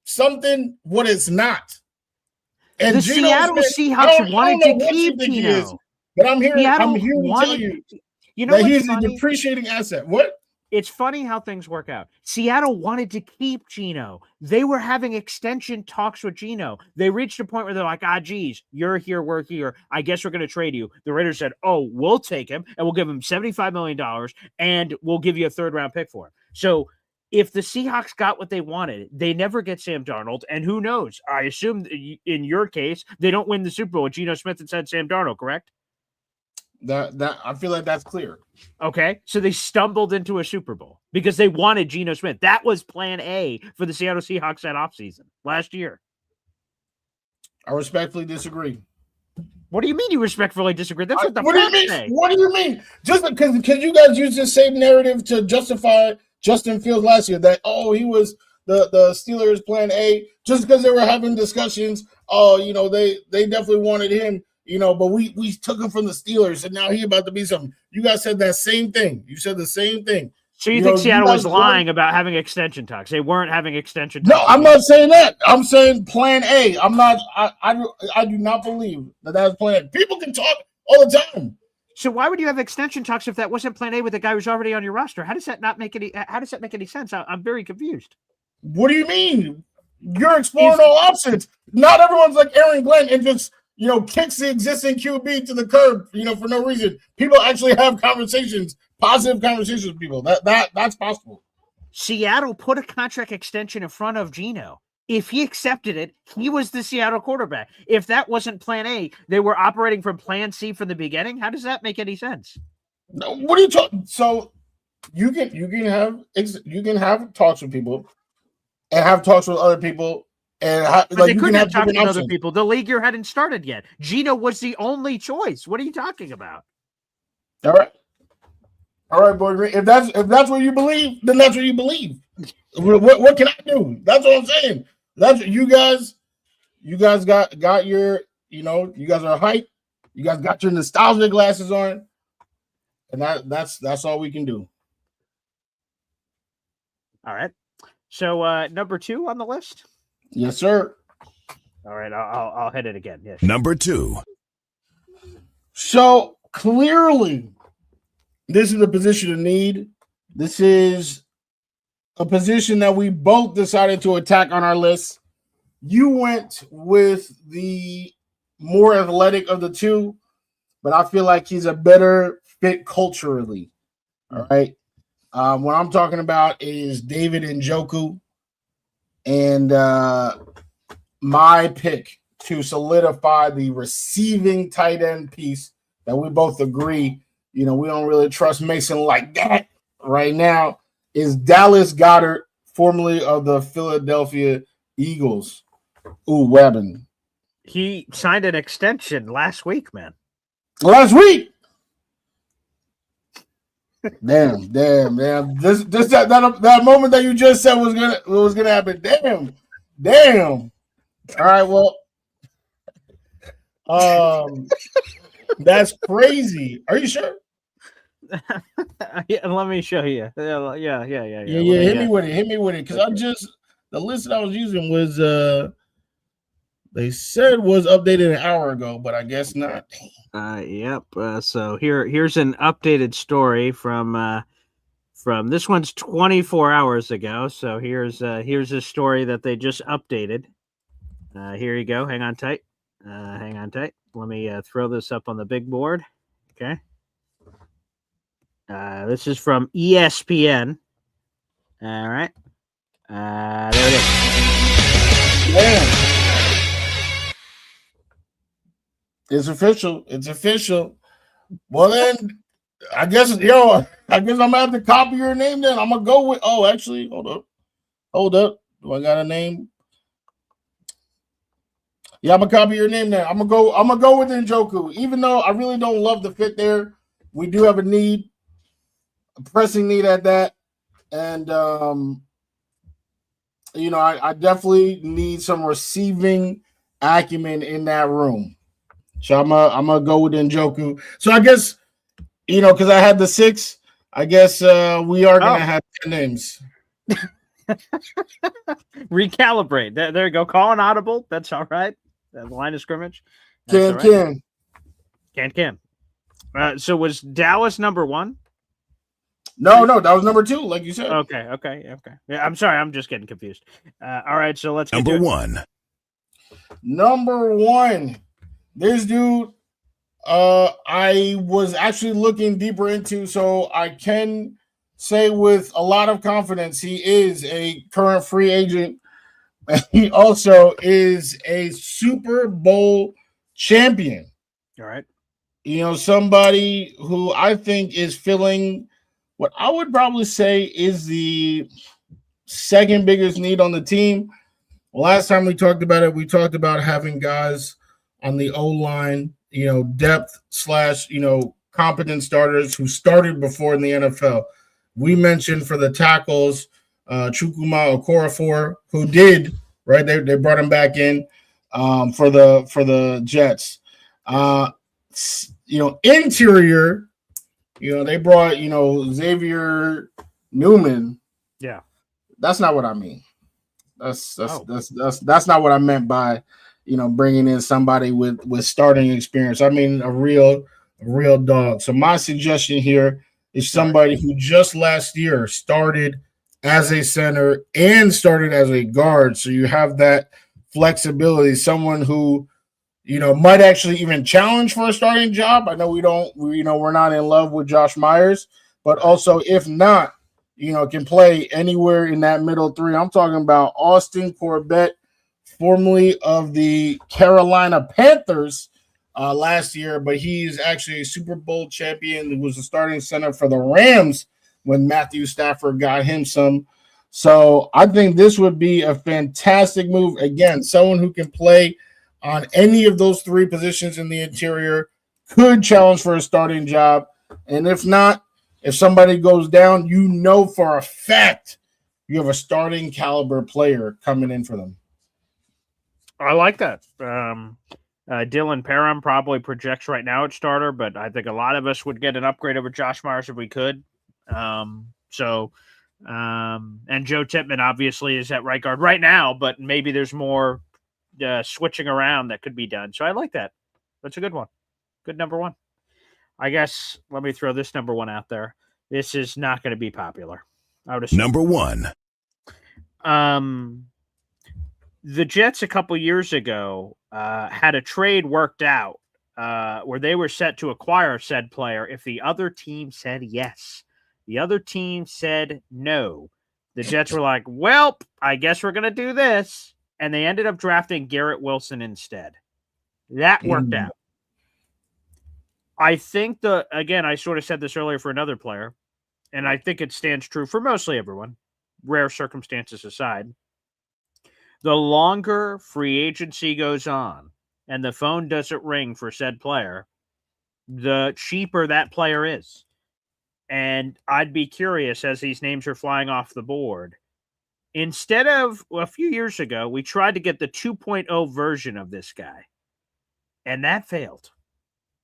something what it's not. And the Seattle Seahawks wanted to keep Geno. But I'm here to tell you that he's a depreciating asset. What? It's funny how things work out. Seattle wanted to keep Geno. They were having extension talks with Geno. They reached a point where they're like, geez, you're here, we're here. I guess we're going to trade you. The Raiders said, we'll take him, and we'll give him $75 million, and we'll give you a 3rd-round pick for him. So if the Seahawks got what they wanted, they never get Sam Darnold, and who knows? I assume in your case, they don't win the Super Bowl with Geno Smith instead of Sam Darnold, correct? That I feel like that's clear. Okay, so they stumbled into a Super Bowl because they wanted Geno Smith. That was plan A for the Seattle Seahawks that offseason last year. I respectfully disagree. What do you mean you respectfully disagree? That's what the What do you mean? What do you mean? Just because you guys use the same narrative to justify Justin Fields last year that he was the Steelers plan A just because they were having discussions. Oh, they definitely wanted him, but we took him from the Steelers and now he about to be something. You guys said that same thing. You said the same thing. So you think Seattle was lying about having extension talks? They weren't having extension talks. No, I'm not saying that. I'm saying plan A. I'm not. I do not believe that's plan A. People can talk all the time. So why would you have extension talks if that wasn't plan A with a guy who's already on your roster? How does that make any sense? I'm very confused. What do you mean? You're exploring all options. Not everyone's like Aaron Glenn and just kicks the existing QB to the curb, for no reason. People actually have conversations, positive conversations with people. That's possible. Seattle put a contract extension in front of Geno. If he accepted it, he was the Seattle quarterback. If that wasn't plan A, they were operating from plan C from the beginning. How does that make any sense? No, what are you talking? So you can have talks with people and have talks with other people. And they couldn't have talked with other people. The league year hadn't started yet. Geno was the only choice. What are you talking about? All right, boy. If that's what you believe, then that's what you believe. What can I do? That's what I'm saying. That's what you guys got your, you guys are hyped. You guys got your nostalgia glasses on, and that's all we can do. All right. So number 2 on the list. Yes, sir. All right, I'll hit it again. Yes. Number 2. So clearly, this is a position of need. This is a position that we both decided to attack on our list. You went with the more athletic of the two, but I feel like he's a better fit culturally. All right. What I'm talking about is David Njoku. And my pick to solidify the receiving tight end piece that we both agree, we don't really trust Mason like that right now, is Dallas Goedert, formerly of the Philadelphia Eagles. Ooh, Webbin. He signed an extension last week, man. Last week? Damn. That moment that you just said was gonna happen. Damn. All right, well, that's crazy. Are you sure? Yeah, let me show you. Yeah. Hit me with it. Because the list that I was using was they said was updated an hour ago, but I guess not. Yep. So here's an updated story from this one's 24 hours ago. So here's a story that they just updated. Here you go. Hang on tight. Let me throw this up on the big board. Okay. This is from ESPN. All right. There it is. Yeah. It's official. Well, then, I guess I'm gonna have to copy your name. Then I'm gonna go with. Oh, actually, hold up. Do I got a name? Yeah, I'm gonna copy your name now. I'm gonna go with Njoku. Even though I really don't love the fit there, we do have a need, a pressing need at that, and I definitely need some receiving acumen in that room. So I'm gonna go with Njoku. So I guess because I had the 6, I guess we are gonna have 10 names. Recalibrate. There you go. Call an audible. That's all right. The line of scrimmage. Can. So was Dallas number 1? No, that was number 2, like you said. Okay. Yeah, I'm sorry. I'm just getting confused. All right, so let's get number 1. Number 1. This dude, I was actually looking deeper into, so I can say with a lot of confidence he is a current free agent. He also is a Super Bowl champion. All right. Somebody who I think is filling what I would probably say is the second biggest need on the team. Last time we talked about it, we talked about having guys on the O-line, depth / competent starters who started before in the NFL. We mentioned for the tackles, Chukwuma Okorafor, who did right. They brought him back in for the Jets. Interior. They brought Xavier Newman. Yeah, that's not what I mean. That's not what I meant by bringing in somebody with starting experience. I mean a real dog. So my suggestion here is somebody who just last year started as a center and started as a guard. So you have that flexibility. Someone who might actually even challenge for a starting job. I know we're not in love with Josh Myers, but also if not, can play anywhere in that middle three. I'm talking about Austin Corbett, formerly of the Carolina Panthers last year, but he's actually a Super Bowl champion. He was a starting center for the Rams when Matthew Stafford got him some. So I think this would be a fantastic move. Again, someone who can play on any of those three positions in the interior, could challenge for a starting job. And if not, if somebody goes down, for a fact you have a starting caliber player coming in for them. I like that. Dylan Parham probably projects right now at starter, but I think a lot of us would get an upgrade over Josh Myers if we could. And Joe Tippmann obviously is at right guard right now, but maybe there's more switching around that could be done. So I like that. That's a good one. Good number one. I guess let me throw this number one out there. This is not going to be popular. I would assume. Number one. The Jets a couple years ago had a trade worked out where they were set to acquire said player if the other team said yes. The other team said no. The Jets were like, well, I guess we're going to do this. And they ended up drafting Garrett Wilson instead. That worked out. I think I sort of said this earlier for another player, and I think it stands true for mostly everyone, rare circumstances aside. The longer free agency goes on and the phone doesn't ring for said player, the cheaper that player is. And I'd be curious as these names are flying off the board. Instead of a few years ago, we tried to get the 2.0 version of this guy, and that failed.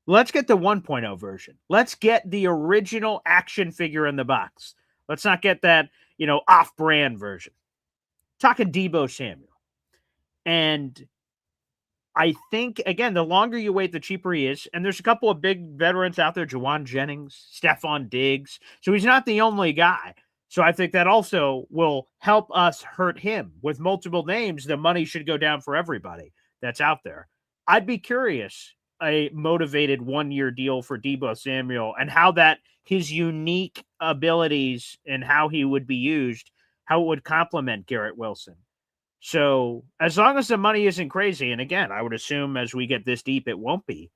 Let's get the 1.0 version. Let's get the original action figure in the box. Let's not get that, off-brand version. Talking Deebo Samuel. And I think, again, the longer you wait, the cheaper he is. And there's a couple of big veterans out there, Juwan Jennings, Stephon Diggs. So he's not the only guy. So I think that also will help us hurt him. With multiple names, the money should go down for everybody that's out there. I'd be curious, a motivated one-year deal for Deebo Samuel and how that his unique abilities and how he would be used, how it would complement Garrett Wilson. So as long as the money isn't crazy, and again, I would assume as we get this deep, it won't be.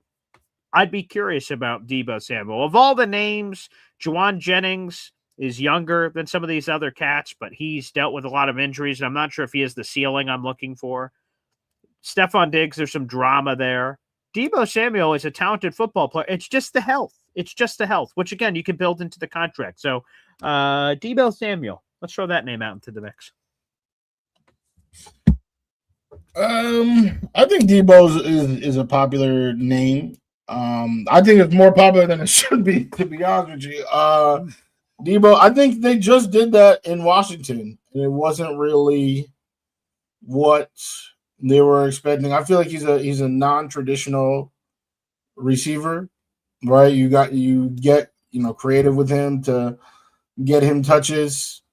I'd be curious about Deebo Samuel. Of all the names, Juwan Jennings is younger than some of these other cats, but he's dealt with a lot of injuries, and I'm not sure if he has the ceiling I'm looking for. Stephon Diggs, there's some drama there. Deebo Samuel is a talented football player. It's just the health. Which, again, you can build into the contract. So, Deebo Samuel, let's throw that name out into the mix. I think Deebo is a popular name. I think it's more popular than it should be, to be honest with you. Deebo, I think they just did that in Washington, and it wasn't really what they were expecting. I feel like he's a non-traditional receiver, right? You get creative with him to get him touches.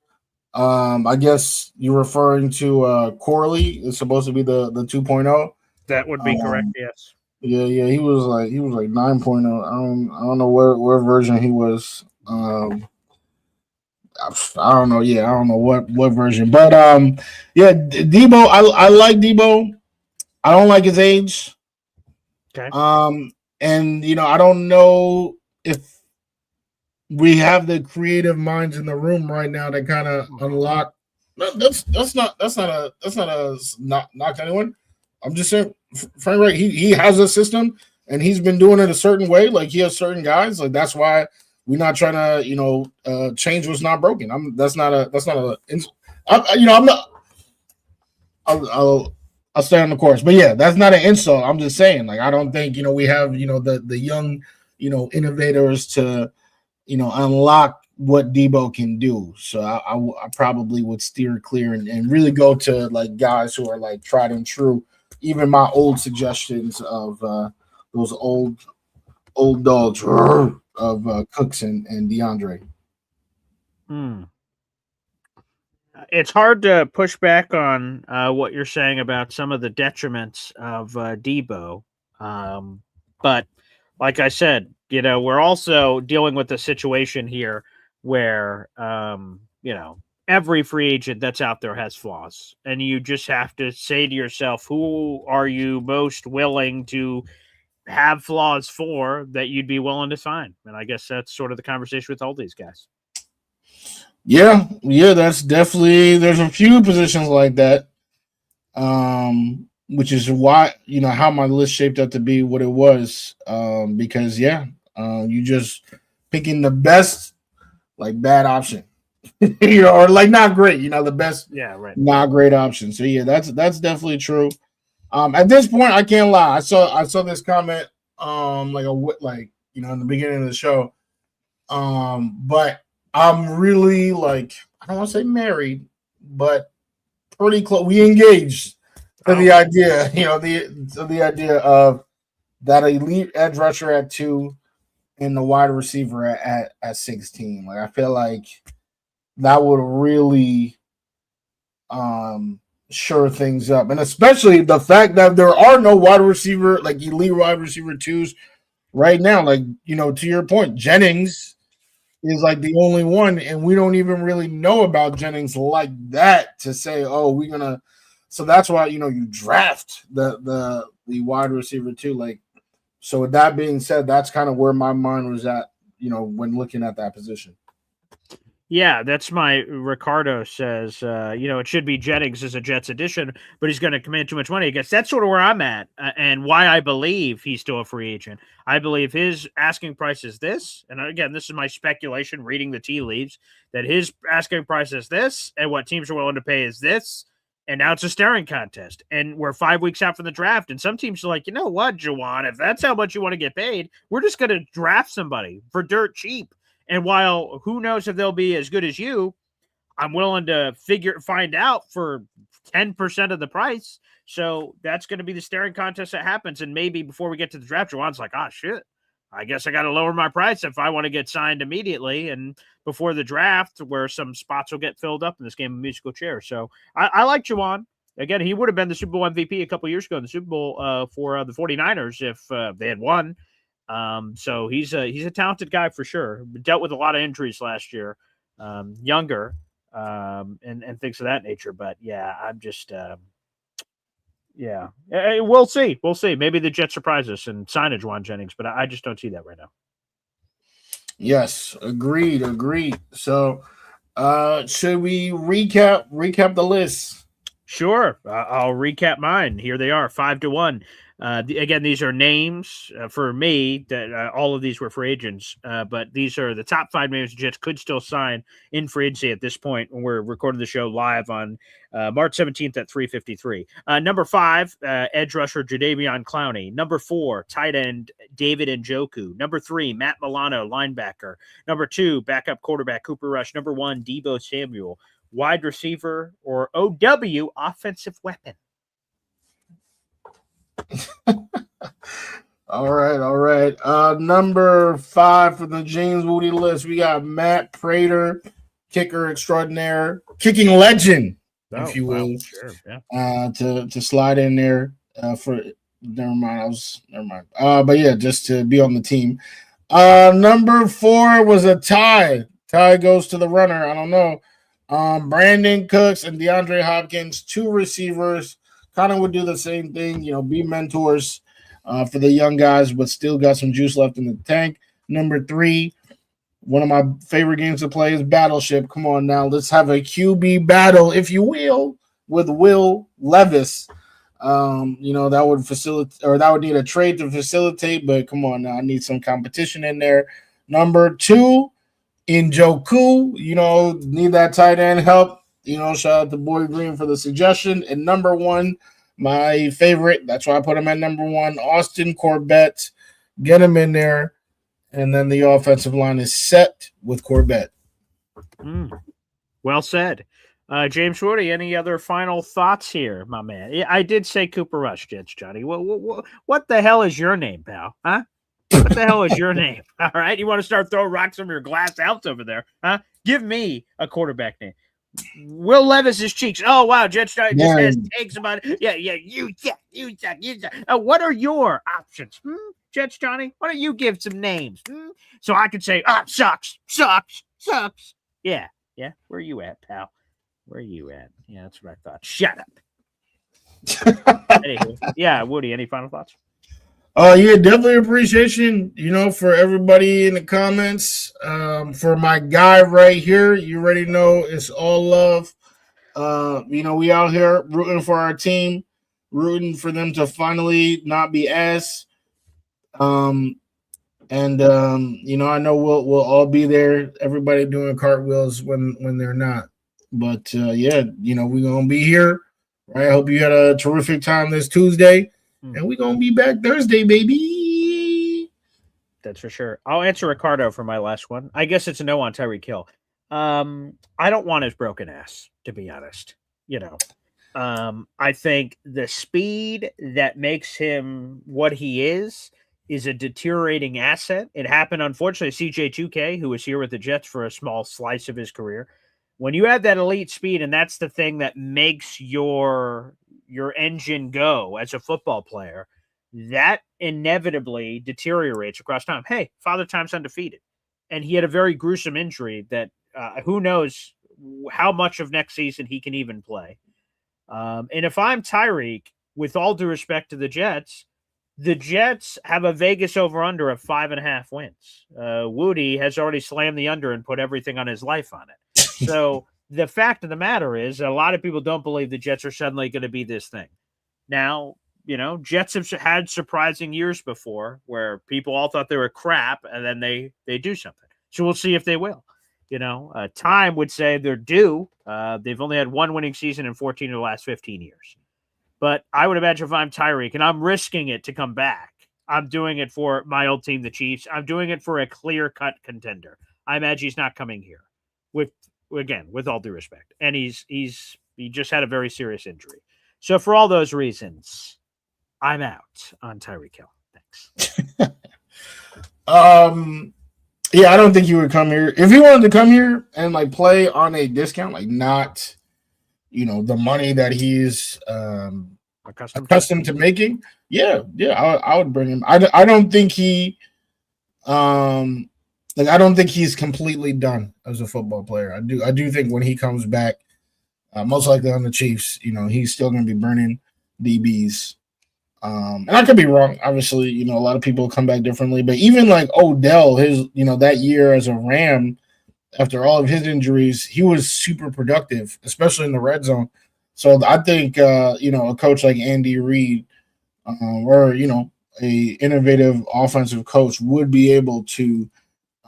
I guess you're referring to Corley. It's supposed to be the 2.0. That would be correct, yes. Yeah, he was like 9.0. I don't know where version he was. I don't know. Yeah, I don't know what version. But Deebo, I like Deebo. I don't like his age. Okay. And I don't know if we have the creative minds in the room right now that kind of unlock. That's not a knock to anyone. I'm just saying, Frank, right? He has a system and he's been doing it a certain way. Like he has certain guys. Like that's why We're not trying to, change what's not broken. I'll stay on the course. But yeah, that's not an insult. I'm just saying, like, I don't think, we have, the young, innovators to, unlock what Debo can do. So I probably would steer clear and really go to like guys who are like tried and true. Even my old suggestions of those old dogs of Cooks and DeAndre. It's hard to push back on what you're saying about some of the detriments of Debo. But like I said, we're also dealing with a situation here where, every free agent that's out there has flaws. And you just have to say to yourself, who are you most willing to have flaws for that you'd be willing to sign? And I guess that's sort of the conversation with all these guys. Yeah, that's definitely, there's a few positions like that. Which is why, how my list shaped up to be what it was. Because you just picking the best, like, bad option, or like not great, the best, right, not great option. So yeah, that's definitely true. At this point, I can't lie. I saw this comment, in the beginning of the show. But I'm really, like, I don't want to say married, but pretty close. We engaged to the idea, the idea of that elite edge rusher at 2 and the wide receiver at 16. Like, I feel like that would really sure things up. And especially the fact that there are no wide receiver, like elite wide receiver 2s right now. Like, to your point, Jennings is like the only one, and we don't even really know about Jennings like that to say, oh, we're gonna. So that's why you draft the wide receiver too. Like, so with that being said, that's kind of where my mind was at, when looking at that position. Yeah, that's my Ricardo says, it should be Jennings as a Jets addition, but he's going to command too much money. I guess that's sort of where I'm at, and why I believe he's still a free agent. I believe his asking price is this, and again, this is my speculation, reading the tea leaves, that his asking price is this, and what teams are willing to pay is this, and now it's a staring contest, and we're 5 weeks out from the draft, and some teams are like, you know what, Jawan, if that's how much you want to get paid, we're just going to draft somebody for dirt cheap. And while who knows if they'll be as good as you, I'm willing to find out for 10% of the price. So that's going to be the staring contest that happens. And maybe before we get to the draft, Juwan's like, shit, I guess I got to lower my price if I want to get signed immediately. And before the draft, where some spots will get filled up in this game of musical chairs. So I like Juwan. Again, he would have been the Super Bowl MVP a couple years ago in the Super Bowl for the 49ers if they had won. So he's a talented guy for sure. Dealt with a lot of injuries last year, younger, and things of that nature. But yeah, I'm just, we'll see. We'll see. Maybe the Jets surprise us and sign a Juwan Jennings, but I just don't see that right now. Yes, agreed. So, should we recap the list? Sure. I'll recap mine. Here they are, 5-1. Again, these are names for me that all of these were free agents, but these are the top 5 names the Jets could still sign in free agency at this point when we're recording the show live on March 17th at 3:53. Number 5, edge rusher Jadeveon Clowney. Number 4, tight end David Njoku. Number 3, Matt Milano, linebacker. Number 2, backup quarterback Cooper Rush. Number 1, Deebo Samuel. Wide receiver or OW, offensive weapon. All right. Number 5 for the James Wudi list, we got Matt Prater, kicker extraordinaire, kicking legend, if you will. Sure, yeah. To slide in there for never mind. But yeah, just to be on the team. Number 4 was a tie. Tie goes to the runner. I don't know. Brandon Cooks and DeAndre Hopkins, 2 receivers, kind of would do the same thing, be mentors for the young guys, but still got some juice left in the tank. Number 3, one of my favorite games to play is Battleship. Come on now, let's have a QB battle, if you will, with Will Levis. That would facilitate, or that would need a trade to facilitate, but come on now, I need some competition in there. Number 2, Njoku. Need that tight end help. Shout out to Boy Green for the suggestion. And number 1, my favorite. That's why I put him at number 1. Austin Corbett. Get him in there. And then the offensive line is set with Corbett. Well said. James Wudi, any other final thoughts here, my man? Yeah, I did say Cooper Rush, Johnny. What the hell is your name, pal? Huh? What the hell is your name? All right. You want to start throwing rocks from your glass house over there? Huh? Give me a quarterback name. Will Levis's cheeks. Oh, wow. Judge Johnny just has takes about it. Yeah. You suck. What are your options? Judge Johnny? Why don't you give some names? So I could say, sucks. Yeah. Where are you at, pal? Where are you at? Yeah, that's what I thought. Shut up. Anywho, yeah, Wudi, any final thoughts? Yeah, definitely appreciation, for everybody in the comments. For my guy right here, you already know it's all love. We out here rooting for our team, rooting for them to finally not be ass. I know we'll all be there. Everybody doing cartwheels when they're not. But we're gonna be here. Right. I hope you had a terrific time this Tuesday. And we're going to be back Thursday, baby. That's for sure. I'll answer Ricardo for my last one. I guess it's a no on Tyreek Hill. I don't want his broken ass, to be honest. I think the speed that makes him what he is a deteriorating asset. It happened, unfortunately, CJ2K, who was here with the Jets for a small slice of his career. When you have that elite speed, and that's the thing that makes your engine go as a football player, that inevitably deteriorates across time. Hey, Father Time's undefeated. And he had a very gruesome injury that who knows how much of next season he can even play. And if I'm Tyreek, with all due respect to the Jets have a Vegas over-under of 5.5 wins. Wudi has already slammed the under and put everything on his life on it. So the fact of the matter is a lot of people don't believe the Jets are suddenly going to be this thing. Now, Jets have had surprising years before where people all thought they were crap and then they do something. So we'll see if they will. Time would say they're due. They've only had one winning season in 14 of the last 15 years. But I would imagine if I'm Tyreek and I'm risking it to come back, I'm doing it for my old team, the Chiefs. I'm doing it for a clear-cut contender. I imagine he's not coming here with all due respect. And he just had a very serious injury. So for all those reasons, I'm out on Tyreek Hill. Thanks. I don't think he would come here. If he wanted to come here and play on a discount, not the money that he's accustomed to making, I would bring him. I don't think he I don't think he's completely done as a football player. I do think when he comes back, most likely on the Chiefs, he's still going to be burning DBs. And I could be wrong. Obviously, a lot of people come back differently. But even Odell, his that year as a Ram, after all of his injuries, he was super productive, especially in the red zone. So I think a coach like Andy Reid, or a innovative offensive coach would be able to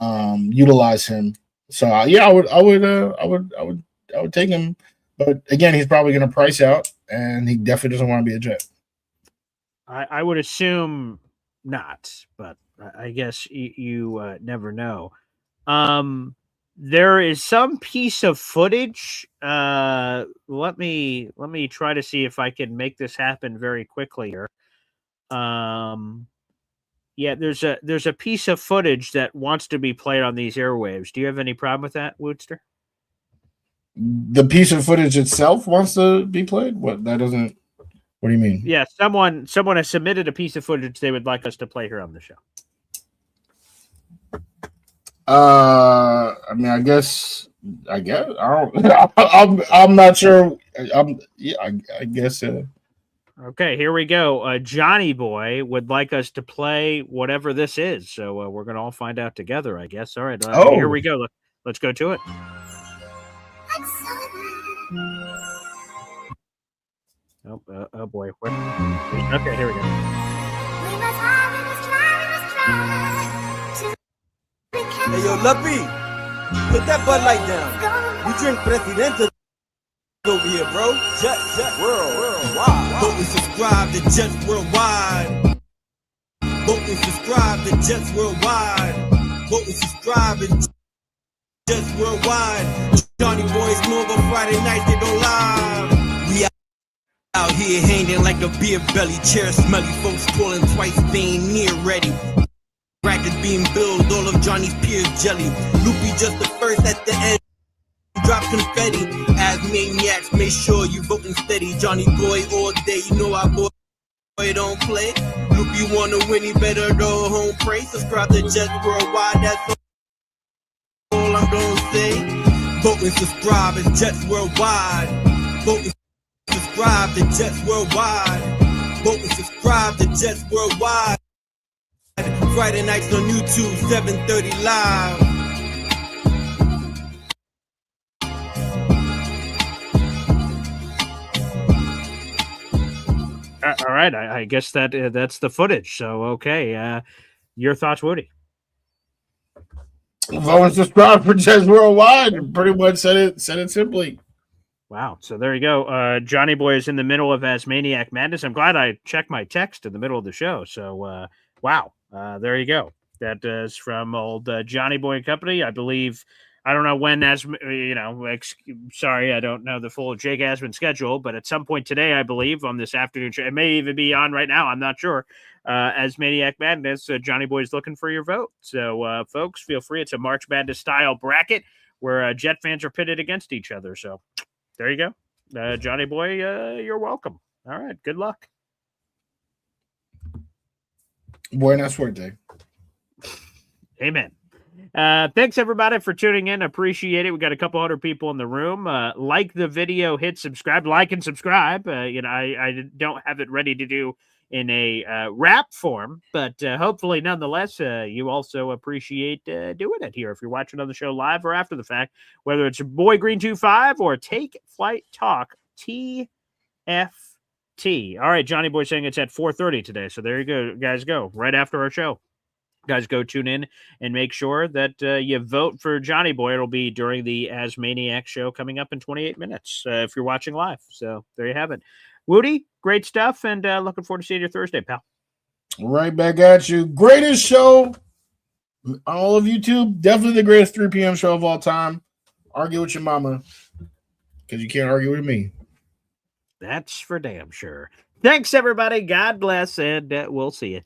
utilize him. So I would take him, but again, he's probably going to price out, and he definitely doesn't want to be a Jet. I would assume not, but I guess you never know. There is some piece of footage. Let me try to see if I can make this happen very quickly here. Yeah, there's a piece of footage that wants to be played on these airwaves. Do you have any problem with that, Woodster? The piece of footage itself wants to be played? What do you mean? Yeah, someone has submitted a piece of footage they would like us to play here on the show. I guess I don't. I'm not sure. I guess. Okay, here we go. Johnny Boy would like us to play whatever this is, so we're gonna all find out together, I guess. All right, here we go. Let's go to it. Oh boy. Okay, here we go. yo, Luppy, put that Bud Light down. We drink Presidente over here, bro. Jet Worldwide. Vote and subscribe to Jets Worldwide. Vote and subscribe to Jets Worldwide. Vote and subscribe to Jets Worldwide. Johnny Boys know about Friday nights, they go live. We out here hanging like a beer belly. Chair smelly, folks calling twice, they ain't near ready. Bracket being built, all of Johnny's peers jelly. Loopy just the first at the end. Drop confetti. As maniacs, make sure you voting steady. Johnny Boy all day, you know our boy don't play. Loopy wanna win, he better go home pray. Subscribe to Jets Worldwide, that's all I'm gonna say. Vote and subscribe, it's Jets Worldwide. Vote and subscribe to Jets Worldwide. Vote and subscribe to Jets Worldwide. Friday nights on YouTube, 7:30 live. All right, I guess that's the footage. So okay, your thoughts, Woody? Vote and subscribe for Jets Worldwide. Pretty much said it simply. Wow. So there you go. Johnny Boy is in the middle of Asmaniac Madness. I'm glad I checked my text in the middle of the show. So wow. There you go. That is from old Johnny Boy and Company. I believe. I don't know when, sorry, I don't know the full Jake Asman schedule, but at some point today, I believe, on this afternoon show, it may even be on right now, I'm not sure, as Maniac Madness, Johnny Boy's looking for your vote. So, folks, feel free. It's a March Madness-style bracket where Jet fans are pitted against each other. So, there you go. Johnny Boy, you're welcome. All right, good luck. Buena suerte. Amen. Thanks everybody for tuning in. Appreciate it. We got a couple hundred people in the room. Like the video, hit subscribe, like and subscribe. I don't have it ready to do in a rap form, but hopefully nonetheless, you also appreciate doing it here. If you're watching on the show live or after the fact, whether it's Boy Green 25 or Take Flight Talk TFT. All right. Johnny Boy saying it's at 4:30 today. So there you go, guys, go right after our show. Guys, go tune in and make sure that you vote for Johnny Boy. It'll be during the Asmaniac show coming up in 28 minutes if you're watching live. So there you have it. Wudi, great stuff, and looking forward to seeing you Thursday, pal. Right back at you. Greatest show on all of YouTube. Definitely the greatest 3 p.m. show of all time. Argue with your mama because you can't argue with me. That's for damn sure. Thanks, everybody. God bless, and we'll see you.